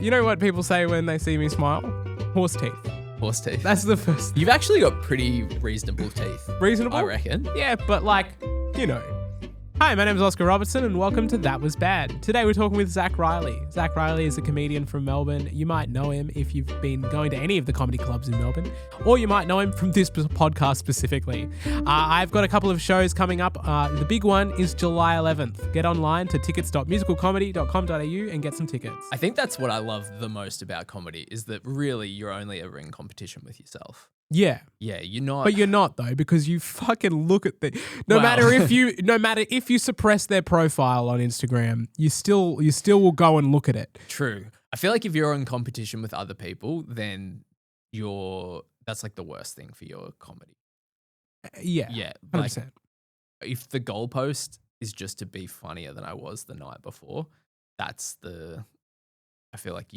You know what people say when they see me smile? Horse teeth. Horse teeth. That's the first. You've actually got pretty reasonable teeth. Reasonable? I reckon. Yeah, but you know. Hi, my name is Oscar Robertson and welcome to That Was Bad. Today we're talking with Zach Riley. Zach Riley is a comedian from Melbourne. You might know him if you've been going to any of the comedy clubs in Melbourne, or you might know him from this podcast specifically. I've got a couple of shows coming up. The big one is July 11th. Get online to tickets.musicalcomedy.com.au and get some tickets. I think that's what I love the most about comedy is that really you're only ever in competition with yourself. Yeah. Yeah, you're not. But you're not though, because you fucking look at no matter if you suppress their profile on Instagram, you still will go and look at it. True. I feel like if you're in competition with other people, then that's like the worst thing for your comedy. Yeah. Yeah. 100%. Like, if the goalpost is just to be funnier than I was the night before, I feel like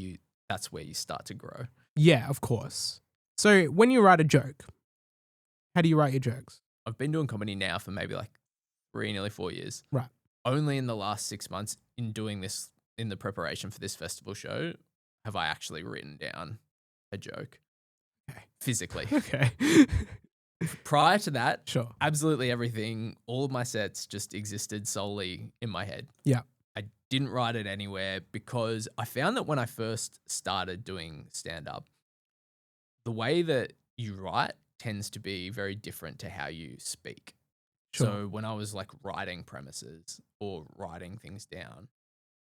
that's where you start to grow. Yeah, of course. So when you write a joke, how do you write your jokes? I've been doing comedy now for maybe like 3, nearly 4 years. Right. Only in the last 6 months in doing this, in the preparation for this festival show, have I actually written down a joke. Okay. Physically. Okay. Prior to that, Sure. absolutely everything, all of my sets just existed solely in my head. Yeah. I didn't write it anywhere because I found that when I first started doing stand-up, the way that you write tends to be very different to how you speak. Sure. So when I was like writing premises or writing things down,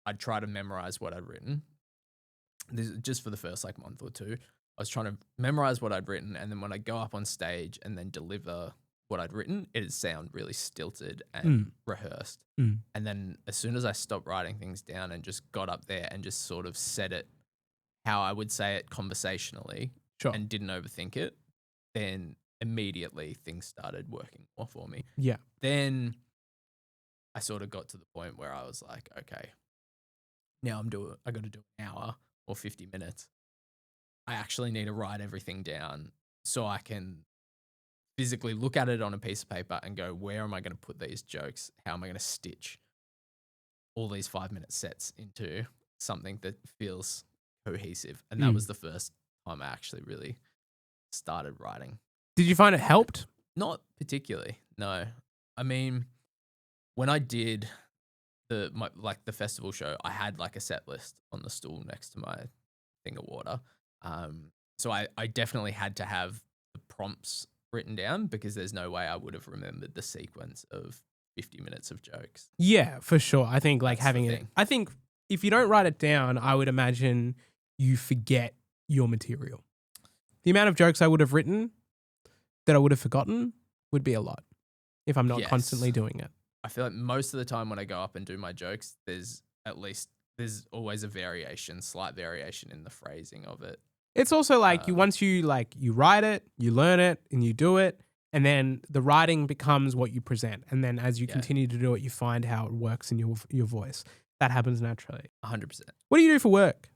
I'd try to memorize what I'd written. This is just for the first like month or two. I was trying to memorize what I'd written, and then when I go up on stage and then deliver what I'd written, it'd sound really stilted and rehearsed. And then as soon as I stopped writing things down and just got up there and just sort of said it how I would say it conversationally, Sure. and didn't overthink it, then immediately things started working more for me. Yeah. Then I sort of got to the point where I was like, okay, now I got to do an hour or 50 minutes. I actually need to write everything down so I can physically look at it on a piece of paper and go, where am I going to put these jokes? How am I going to stitch all these 5-minute sets into something that feels cohesive? And that was the first time I actually really started writing. Did you find it helped? Not particularly, no. I mean, when I did the festival show, I had like a set list on the stool next to my thing of water. So I definitely had to have the prompts written down because there's no way I would have remembered the sequence of 50 minutes of jokes. Yeah, for sure. I think like That's having the it. thing. I think if you don't write it down, I would imagine you forget your material. The amount of jokes I would have written that I would have forgotten would be a lot if I'm not Yes. constantly doing it. I feel like most of the time when I go up and do my jokes, there's always a slight variation in the phrasing of it. It's also like once you write it, you learn it and you do it, and then the writing becomes what you present. And then as you continue to do it, you find how it works in your voice. That happens naturally. 100%. What do you do for work?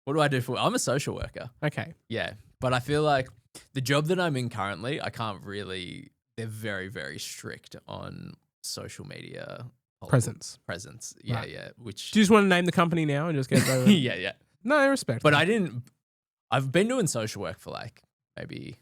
What do I do I'm a social worker. Okay. Yeah. But I feel like the job that I'm in currently, they're very, very strict on social media. Presence. Yeah, Right. yeah. Which, Do you just want to name the company now and just get over? yeah. No, I respect But that. I've been doing social work for like maybe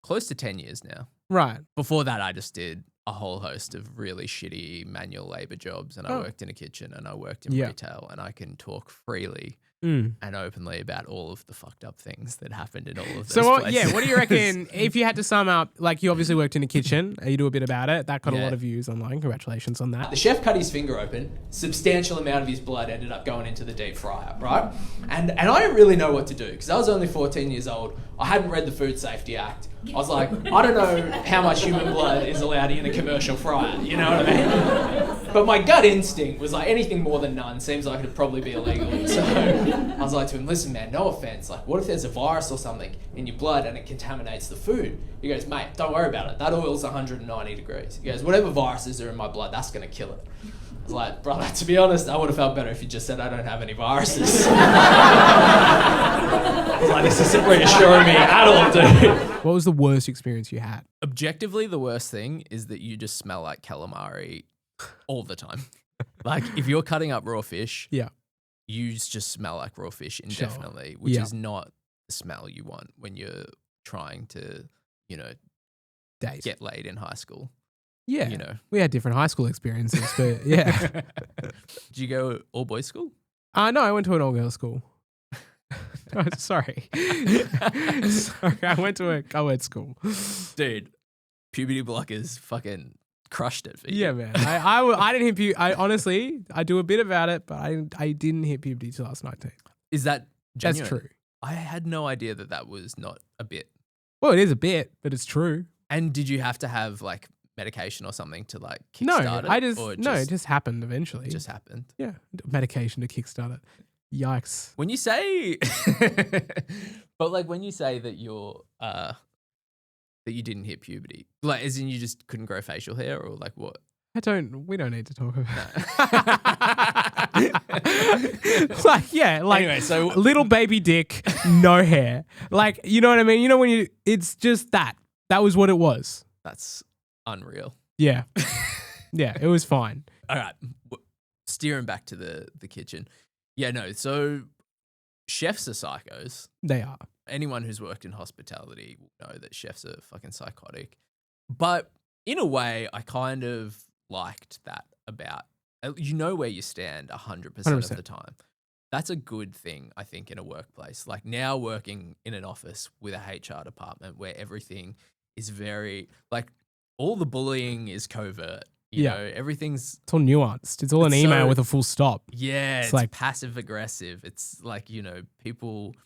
close to 10 years now. Right. Before that, I just did a whole host of really shitty manual labor jobs, and I worked in a kitchen and I worked in retail, and I can talk freely and openly about all of the fucked up things that happened in all of those places. What do you reckon if you had to sum up, like you obviously worked in a kitchen, you do a bit about it, that got a lot of views online, congratulations on that. The chef cut his finger open, substantial amount of his blood ended up going into the deep fryer, right? And I didn't really know what to do because I was only 14 years old. I hadn't read the Food Safety Act. I was like, I don't know how much human blood is allowed in a commercial fryer, you know what I mean? But my gut instinct was like, anything more than none seems like it'd probably be illegal. So I was like to him, listen man, no offense, like what if there's a virus or something in your blood and it contaminates the food? He goes, mate, don't worry about it. That oil's 190 degrees. He goes, whatever viruses are in my blood, that's gonna kill it. I was like, brother, to be honest, I would have felt better if you just said I don't have any viruses. I was like, this isn't reassuring me at all, dude. What was the worst experience you had? Objectively, the worst thing is that you just smell like calamari all the time. Like if you're cutting up raw fish, Yeah. you just smell like raw fish Sure. indefinitely, which Yeah. is not the smell you want when you're trying to, you know, Date. get laid in high school. Yeah. You know. We had different high school experiences, but yeah. Did you go all boys school? No, I went to an all-girls school. Oh, sorry. Sorry, I went to a co-ed school. Dude, puberty blockers fucking crushed it for you. Yeah, man. I didn't hit puberty. Honestly, I do a bit about it, but I didn't hit puberty till I was 19. Is that genuine? That's true. I had no idea that was not a bit. Well, it is a bit, but it's true. And did you have to have like medication or something to like No, kickstart it? it just happened eventually. It just happened. Yeah, medication to kickstart it. Yikes. When you say, but like when you say that you're that you didn't hit puberty, like as in you just couldn't grow facial hair, or like what? We don't need to talk about like, yeah, like Anyway, so little baby dick, no hair. Like, you know what I mean? You know, when it's just that was what it was. that's unreal. Yeah. Yeah, it was fine. All right, steering back to the kitchen. Yeah, no. So chefs are psychos. They are. Anyone who's worked in hospitality will know that chefs are fucking psychotic. But in a way, I kind of liked that about, you know where you stand 100% of the time. That's a good thing, I think, in a workplace. Like now working in an office with a HR department where everything is very, like all the bullying is covert. You know, everything's... It's all nuanced. It's all an email so, with a full stop. Yeah, it's like passive aggressive. It's like, you know, people...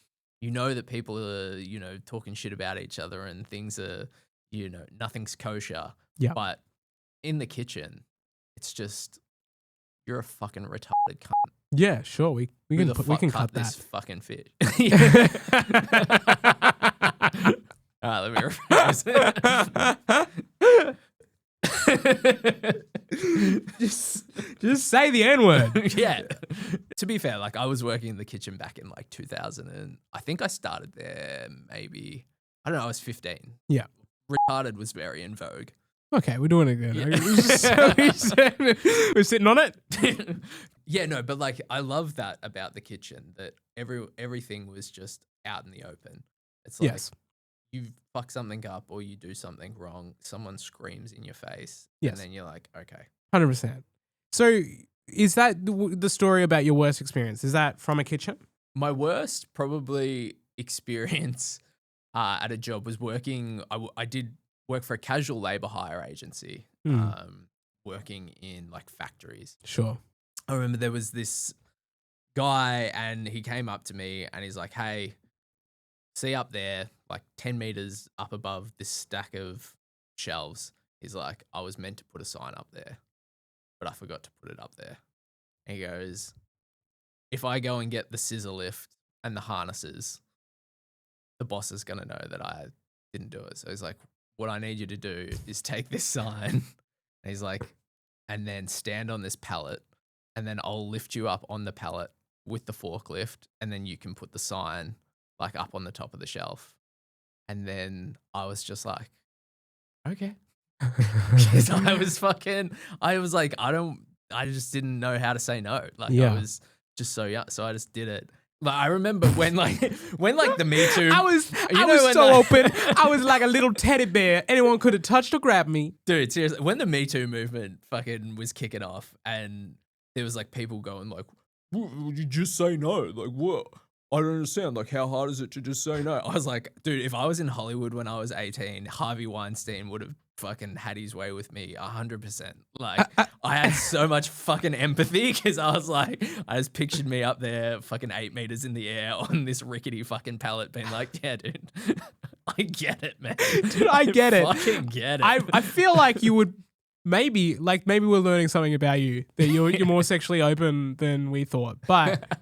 You know that people are, you know, talking shit about each other and things are, you know, nothing's kosher. Yeah. But in the kitchen, it's just, you're a fucking retarded cunt. Yeah, sure. We can cut this that. fucking fish. All right, let me rephrase it. just say the N-word. Yeah. To be fair, like I was working in the kitchen back in like 2000 and I think I started there maybe, I don't know, I was 15. Yeah. Retarded was very in vogue. Okay, we're doing it again. Yeah. We're sitting on it. Yeah, no, but like I love that about the kitchen, that everything was just out in the open. It's like you fuck something up or you do something wrong, someone screams in your face, and then you're like, okay. 100%. So is that the story about your worst experience? Is that from a kitchen? My worst probably experience at a job was working. I did work for a casual labor hire agency, working in like factories. Sure. I remember there was this guy and he came up to me and he's like, hey, see up there, like 10 meters up above this stack of shelves. He's like, I was meant to put a sign up there, but I forgot to put it up there. And he goes, if I go and get the scissor lift and the harnesses, the boss is going to know that I didn't do it. So he's like, what I need you to do is take this sign. And he's like, and then stand on this pallet and then I'll lift you up on the pallet with the forklift and then you can put the sign like up on the top of the shelf. And then I was just like, okay. Because I was like, I just didn't know how to say no. Like I was just so young. So I just did it. Like I remember when the Me Too. I was so open. I was like a little teddy bear. Anyone could have touched or grabbed me. Dude, seriously, when the Me Too movement fucking was kicking off and there was like people going like, would you just say no? Like what? I don't understand. Like, how hard is it to just say no? I was like, dude, if I was in Hollywood when I was 18, Harvey Weinstein would have fucking had his way with me 100%. Like, I had so much fucking empathy because I was like, I just pictured me up there fucking 8 meters in the air on this rickety fucking pallet being like, yeah, dude, I get it, man. Dude, I get it. Fucking get it. I feel like you would maybe we're learning something about you, that you're more sexually open than we thought. But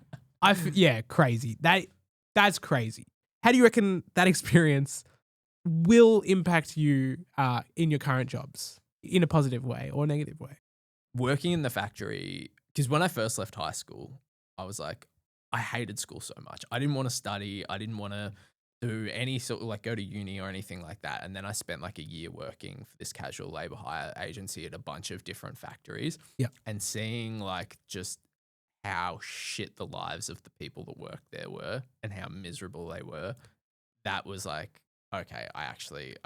crazy. That's crazy. How do you reckon that experience will impact you in your current jobs in a positive way or negative way? Working in the factory, because when I first left high school, I was like, I hated school so much. I didn't want to study. I didn't want to do any sort of like go to uni or anything like that. And then I spent like a year working for this casual labor hire agency at a bunch of different factories. Yeah. And seeing like just how shit the lives of the people that worked there were and how miserable they were, that was like, okay, I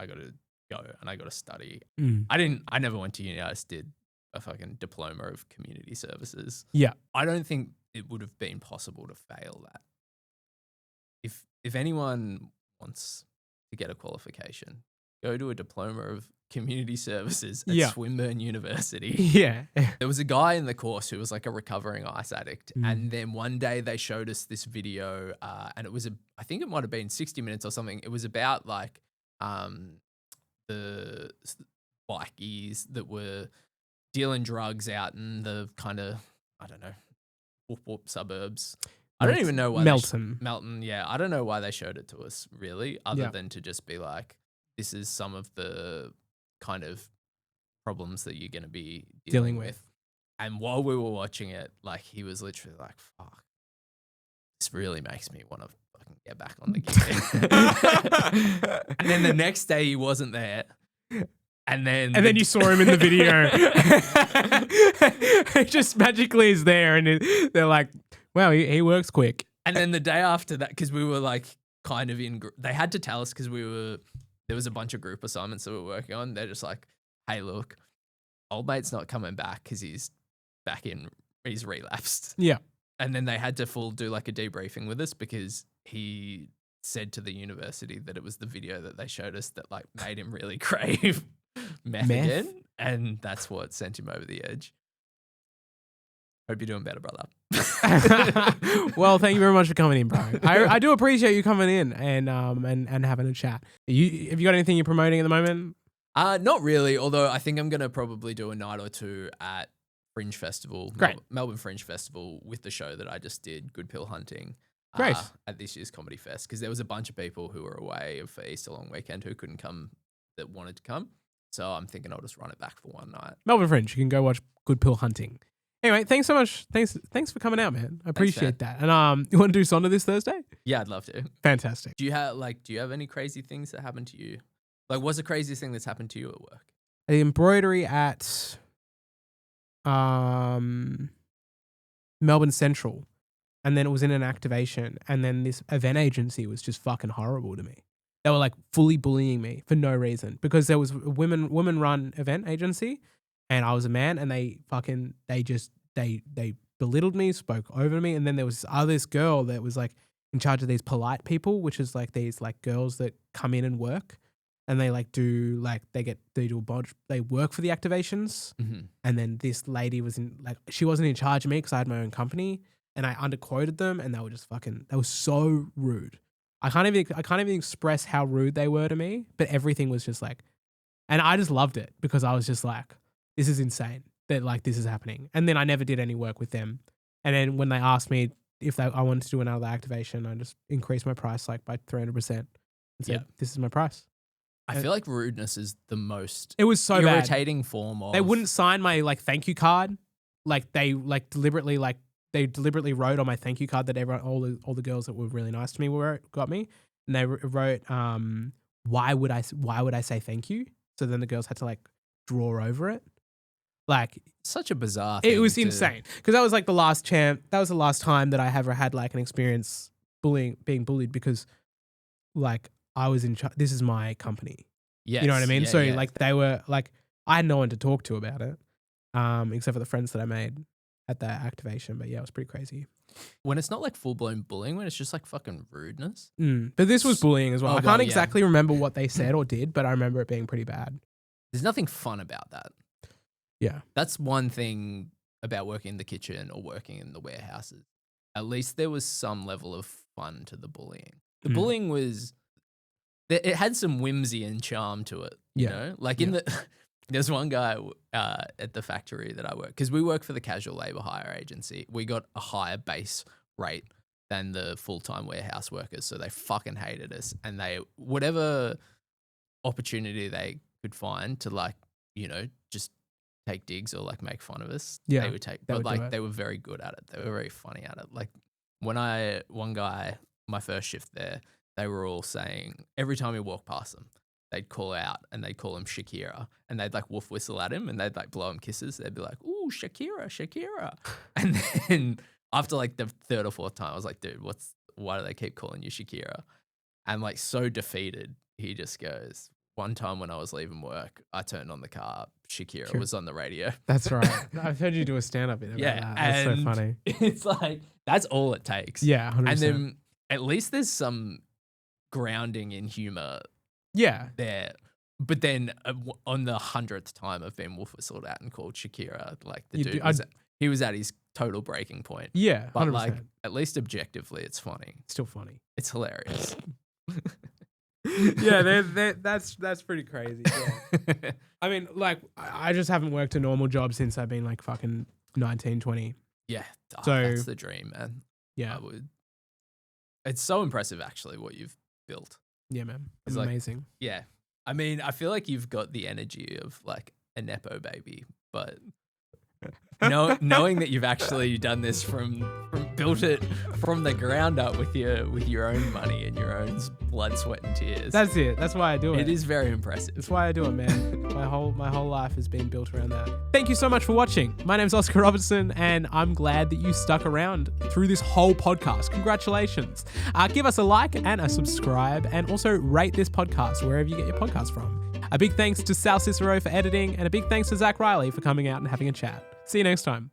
got to go and I got to study. I never went to uni. I just did a fucking diploma of community services. Yeah. I don't think it would have been possible to fail that. If anyone wants to get a qualification, go to a diploma of community services at Swinburne University. Yeah. There was a guy in the course who was like a recovering ice addict. And then one day they showed us this video and it was, I think it might have been 60 Minutes or something. It was about like the bikies that were dealing drugs out in the kind of, I don't know, whoop suburbs. I don't even know why. Melton, yeah. I don't know why they showed it to us, really, other than to just be like, this is some of the kind of problems that you're going to be dealing with. And while we were watching it, like, he was literally like, fuck, this really makes me want to fucking get back on the gear. And then the next day he wasn't there. And then you saw him in the video. He just magically is there, and they're like, wow, he works quick. And then the day after that, because we were like kind of in, they had to tell us because there was a bunch of group assignments that we were working on. They're just like, hey, look, old mate's not coming back because he's relapsed. Yeah. And then they had to do like a debriefing with us because he said to the university that it was the video that they showed us that like made him really crave meth again. And that's what sent him over the edge. Hope you're doing better, brother. Well, thank you very much for coming in, bro. I do appreciate you coming in and having a chat. Have you got anything you're promoting at the moment? Not really, although I think I'm going to probably do a night or two at Fringe Festival. Great. Melbourne Fringe Festival with the show that I just did, Good Pill Hunting. Great. At this year's Comedy Fest, because there was a bunch of people who were away for Easter long weekend who couldn't come that wanted to come. So I'm thinking I'll just run it back for one night. Melbourne Fringe. You can go watch Good Pill Hunting. Anyway, thanks so much. Thanks for coming out, man. I appreciate that. And you want to do Sonder this Thursday? Yeah, I'd love to. Fantastic. Do you have any crazy things that happened to you? Like, what's the craziest thing that's happened to you at work? The embroidery at Melbourne Central, and then it was in an activation, and then this event agency was just fucking horrible to me. They were like fully bullying me for no reason because there was a women run event agency, and I was a man, and they belittled me, spoke over me, and then there was this girl that was like in charge of these polite people, which is like these like girls that come in and work, and they like do like they work for the activations, and then this lady she wasn't in charge of me because I had my own company, and I underquoted them, and they were so rude. I can't even express how rude they were to me, but everything was just like, and I just loved it because I was just like, this is insane that like this is happening. And then I never did any work with them. And then when they asked me if I wanted to do another activation, I just increased my price like by 300% and said, this is my price. I feel like rudeness is the most it was so irritating form of. They wouldn't sign my like thank you card. Like they deliberately wrote on my thank you card that all the girls that were really nice to me got me, and they wrote why would I say thank you? So then the girls had to like draw over it. Like such a bizarre thing. It was insane because that was like the last time that I ever had like an experience being bullied because like I was in charge. This is my company. Yes. You know what I mean? Yeah, so yeah. like they were like, I had no one to talk to about it, except for the friends that I made at that activation. But yeah, it was pretty crazy. When it's not like full blown bullying, when it's just like fucking rudeness. But this was bullying as well. I can't exactly remember what they said or did, but I remember it being pretty bad. There's nothing fun about that. Yeah. That's one thing about working in the kitchen or working in the warehouses. At least there was some level of fun to the bullying. The bullying was, it had some whimsy and charm to it. You know? Like there's one guy at the factory that I work, because we work for the casual labor hire agency. We got a higher base rate than the full-time warehouse workers. So they fucking hated us. And whatever opportunity they could find to like, you know, just take digs or like make fun of us, they would take. But like they were very good at it. They were very funny at it. Like one guy, my first shift there, they were all saying every time we walked past them, they'd call out and they'd call him Shakira, and they'd like woof whistle at him and they'd like blow him kisses. They'd be like, "Ooh, Shakira, Shakira," and then after like the third or fourth time, I was like, dude, why do they keep calling you Shakira? And like so defeated, he just goes, one time when I was leaving work, I turned on the car, Shakira was on the radio. That's right. I've heard you do a stand-up bit about that. That's so and funny. It's like, that's all it takes. Yeah, 100%. And then at least there's some grounding in humor yeah. there. But then on the 100th time I've been wolf whistled at and called Shakira, like the dude he was at his total breaking point. Yeah, 100%. But like, at least objectively, it's funny. Still funny. It's hilarious. Yeah, that's pretty crazy. Yeah. I mean, like, I just haven't worked a normal job since I've been like fucking 19, 20. Yeah, So that's the dream, man. Yeah, It's so impressive, actually, what you've built. Yeah, man, it's like, amazing. Yeah, I mean, I feel like you've got the energy of like a nepo baby, but knowing that you've actually done this from built it from the ground up with your own money and your own blood, sweat, and tears. That's it. That's why I do it. It is very impressive. That's why I do it, man. My whole life has been built around that. Thank you so much for watching. My name's Oscar Robertson, and I'm glad that you stuck around through this whole podcast. Congratulations. Give us a like and a subscribe, and also rate this podcast wherever you get your podcasts from. A big thanks to Sal Cicero for editing, and a big thanks to Zach Riley for coming out and having a chat. See you next time.